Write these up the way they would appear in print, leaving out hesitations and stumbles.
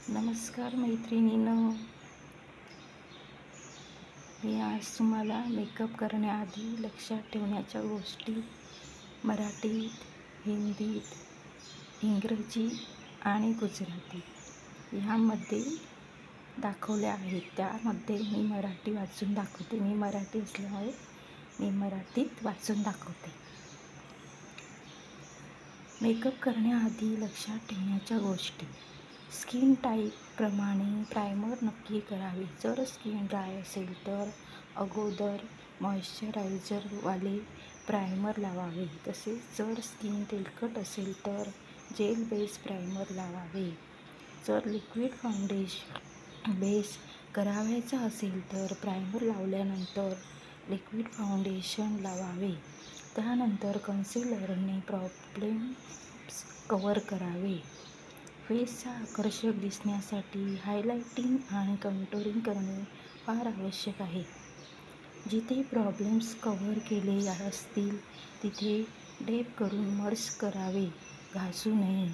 नमस्कार मैत्रिणींनो, मी आज तुम्हाला मेकअप करण्याआधी लक्षात ठेवण्याच्या गोष्टी मराठीत, हिंदीत, इंग्रजी आणि गुजराती ह्यामध्ये दाखवल्या आहेत. त्यामध्ये मी मराठी वाचून दाखवते. मी मराठी असल्यामुळे मी मराठीत वाचून दाखवते. मेकअप करण्याआधी लक्षात ठेवण्याच्या गोष्टी. स्किन टाईपप्रमाणे प्रायमर नक्की करावे. जर स्किन ड्राय असेल तर अगोदर मॉइश्चरायझरवाले प्रायमर लावावे. तसेच जर स्किन तेलकट असेल तर जेल बेस प्रायमर लावावे. जर लिक्विड फाउंडेशन बेस करावायचा असेल तर प्रायमर लावल्यानंतर लिक्विड फाउंडेशन लावावे. त्यानंतर कन्सिलरने प्रॉब्लेम्स कव्हर करावे. फेसचा आकर्षक दिसण्यासाठी हायलायटिंग आणि कंटूरिंग करणे फार आवश्यक आहे. जिथे प्रॉब्लेम्स कव्हर केले असतील तिथे डेप करून मर्ज करावे, घासू नये.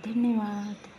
धन्यवाद.